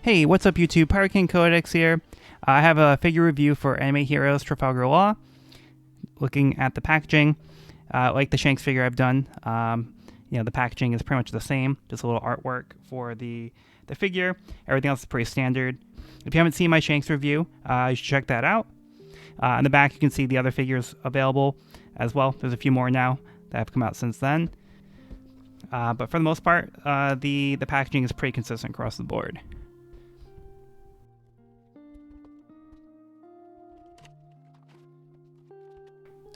Hey, what's up YouTube? Pirate King Codex here. I have a figure review for Anime Heroes Trafalgar Law. Looking at the packaging, like the Shanks figure I've done, the packaging is pretty much the same, just a little artwork for the figure. Everything else is pretty standard. If you haven't seen my Shanks review, you should check that out. In the back, you can see the other figures available as well. There's a few more now that have come out since then. But for the most part, the packaging is pretty consistent across the board.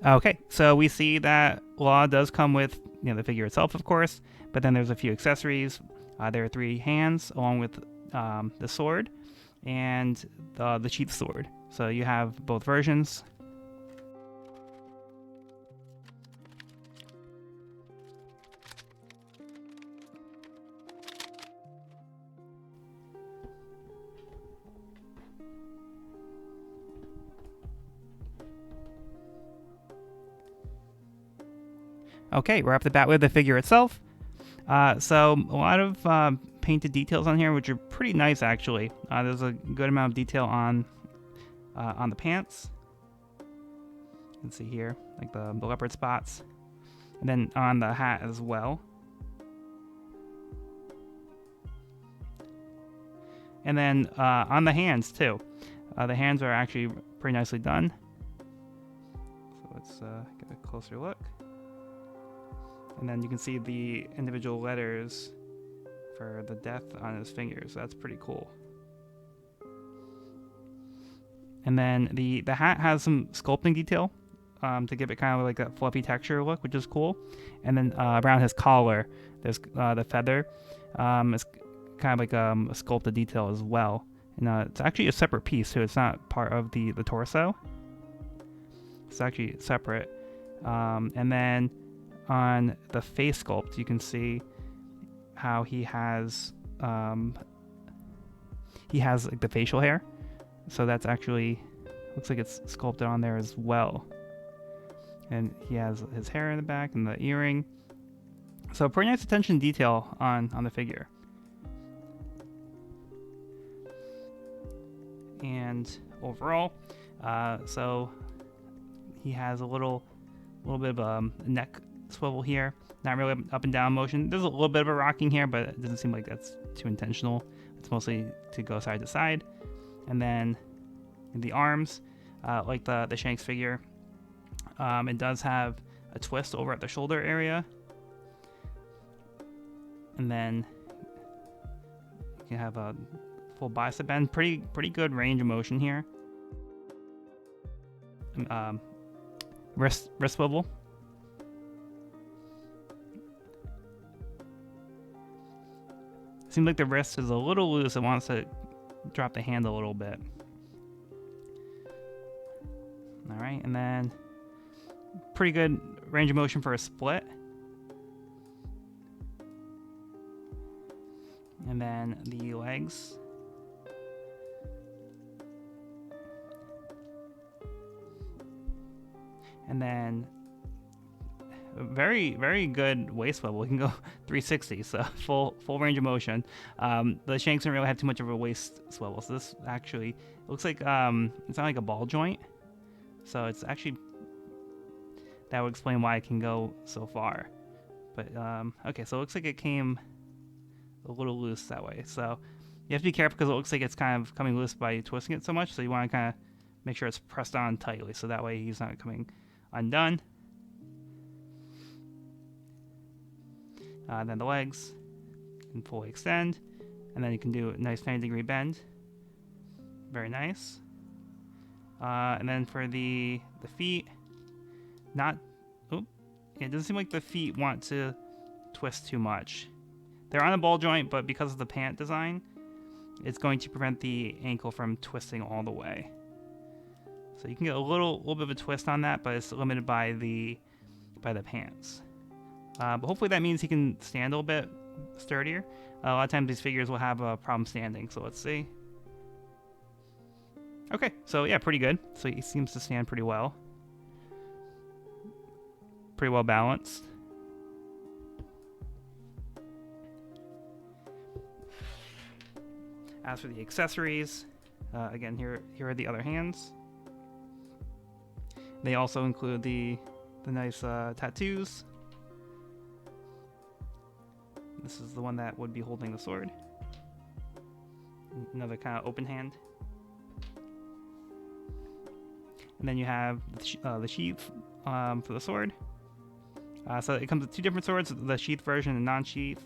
Okay, so we see that Law does come with the figure itself, of course, but then there's a few accessories. There are 3 hands along with the sword and the sheath sword. So you have both versions. Okay, we're off the bat with the figure itself. So a lot of painted details on here, which are pretty nice actually. There's a good amount of detail on the pants. You can see here, like the leopard spots, and then on the hat as well. And then on the hands too. The hands are actually pretty nicely done. So let's get a closer look. And then you can see the individual letters for the death on his fingers. That's pretty cool. And then the hat has some sculpting detail to give it kind of like a fluffy texture look, which is cool. And then around his collar, there's the feather. It's kind of like a sculpted detail as well. And it's actually a separate piece, so it's not part of the torso. It's actually separate. And then on the face sculpt, you can see how he has like the facial hair, so that's actually looks like it's sculpted on there as well. And he has his hair in the back and the earring, so pretty nice attention to detail on the figure. And overall, so he has a little bit of a neck swivel here, not really up and down motion. There's a little bit of a rocking here, but it doesn't seem like that's too intentional. It's mostly to go side to side. And then in the arms, like the Shanks figure, it does have a twist over at the shoulder area, and then you can have a full bicep bend. Pretty good range of motion here. Wrist swivel. Seems like the wrist is a little loose. It wants to drop the hand a little bit. All right, and then pretty good range of motion for a split. And then the legs. And then very good waist swivel. You can go 360, so full range of motion. The Shanks don't really have too much of a waist swivel, so this actually looks like it's not like a ball joint. So it's actually, that would explain why it can go so far. But okay, so it looks like it came a little loose that way. So you have to be careful because it looks like it's kind of coming loose by twisting it so much. So you want to kind of make sure it's pressed on tightly, so that way he's not coming undone. Then the legs can fully extend, and then you can do a nice 90-degree bend. Very nice. And then for the feet, it doesn't seem like the feet want to twist too much. They're on a ball joint, but because of the pant design, it's going to prevent the ankle from twisting all the way. So you can get a little bit of a twist on that, but it's limited by the pants. But hopefully that means he can stand a little bit sturdier. A lot of times these figures will have a problem standing, so let's see. Okay, so yeah, pretty good. So he seems to stand pretty well. Pretty well balanced. As for the accessories, again, here are the other hands. They also include the nice tattoos. This is the one that would be holding the sword. Another kind of open hand. And then you have the sheath for the sword. So it comes with two different swords, the sheath version and non-sheath.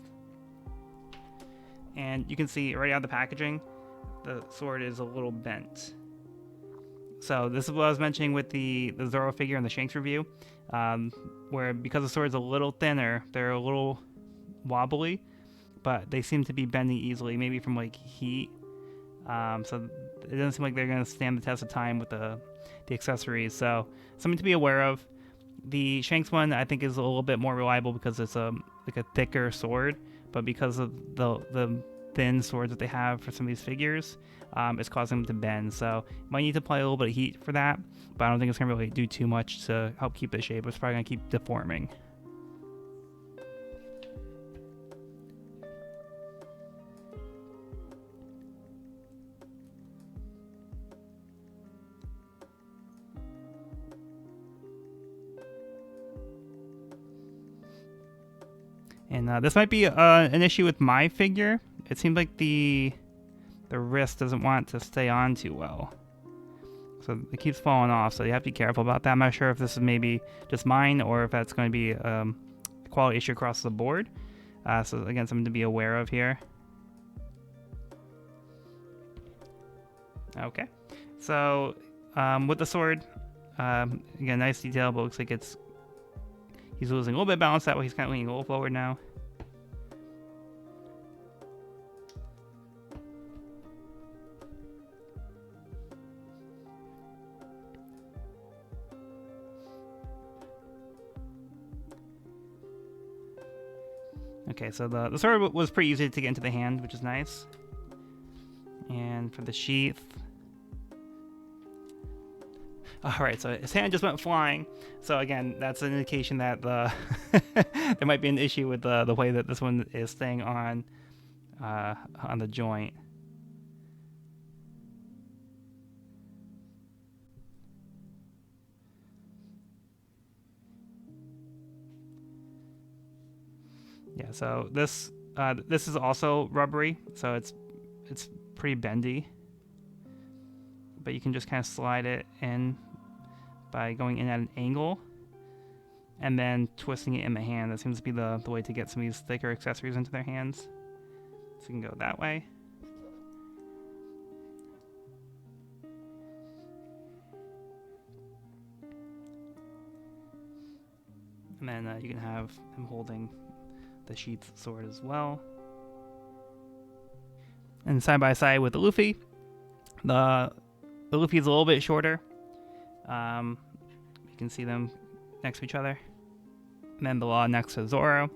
And you can see right out of the packaging, the sword is a little bent. So this is what I was mentioning with the Zoro figure in the Shanks review, where because the sword's a little thinner, they're a little wobbly, but they seem to be bending easily, maybe from like heat. So it doesn't seem like they're going to stand the test of time with the accessories. So something to be aware of. The Shanks one I think is a little bit more reliable because it's like a thicker sword, but because of the thin swords that they have for some of these figures, it's causing them to bend. So might need to apply a little bit of heat for that, but I don't think it's going to really do too much to help keep the shape. It's probably going to keep deforming. And this might be an issue with my figure. It seems like the wrist doesn't want to stay on too well. So it keeps falling off, so you have to be careful about that. I'm not sure if this is maybe just mine or if that's going to be a quality issue across the board. So again, something to be aware of here. Okay. So with the sword, again, nice detail, but looks like he's losing a little bit of balance that way. He's kind of leaning a little forward now. Okay, so the sword was pretty easy to get into the hand, which is nice. And for the sheath... Alright, so his hand just went flying. So again, that's an indication that there might be an issue with the way that this one is staying on the joint. Yeah, so this is also rubbery, so it's pretty bendy. But you can just kind of slide it in by going in at an angle and then twisting it in the hand. That seems to be the way to get some of these thicker accessories into their hands. So you can go that way. And then you can have him holding the sheath sword as well. And side by side with the Luffy, the Luffy is a little bit shorter. You can see them next to each other. And then the Law next to Zoro.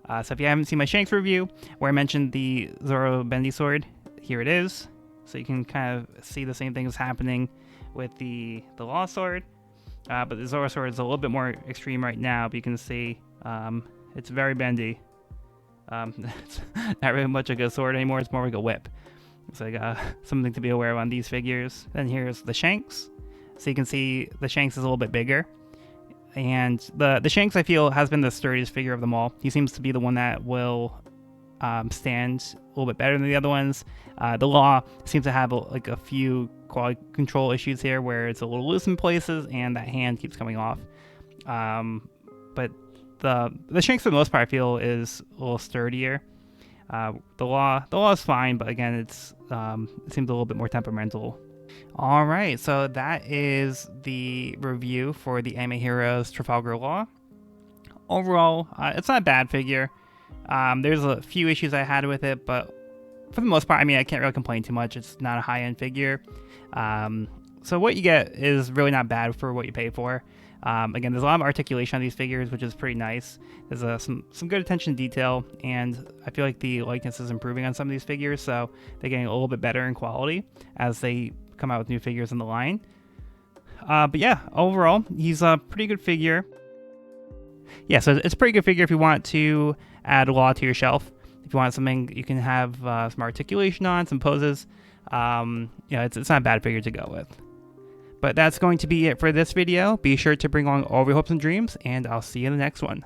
So if you haven't seen my Shanks review, where I mentioned the Zoro bendy sword, here it is. So you can kind of see the same things happening with the Law sword. But the Zoro sword is a little bit more extreme right now, but you can see it's very bendy. It's not really much like a sword anymore, it's more like a whip. It's like something to be aware of on these figures. Then here's the Shanks. So you can see the Shanks is a little bit bigger. And the Shanks, I feel, has been the sturdiest figure of them all. He seems to be the one that will stand a little bit better than the other ones. The Law seems to have like a few quality control issues here where it's a little loose in places and that hand keeps coming off. But the Shanks, for the most part, I feel, is a little sturdier. The Law is fine, but again, it seems a little bit more temperamental. All right, so that is the review for the Anime Heroes Trafalgar Law. Overall, it's not a bad figure. There's a few issues I had with it, but for the most part, I mean, I can't really complain too much. It's not a high-end figure. So what you get is really not bad for what you pay for. Again, there's a lot of articulation on these figures, which is pretty nice. There's some good attention to detail, and I feel like the likeness is improving on some of these figures, so they're getting a little bit better in quality as they come out with new figures in the line. But yeah, overall, he's a pretty good figure. Yeah, so it's a pretty good figure if you want to add Law to your shelf. If If you want something you can have some articulation on, some poses, it's not a bad figure to go with. But that's going to be it for this video. Be sure to bring along all of your hopes and dreams, and I'll see you in the next one.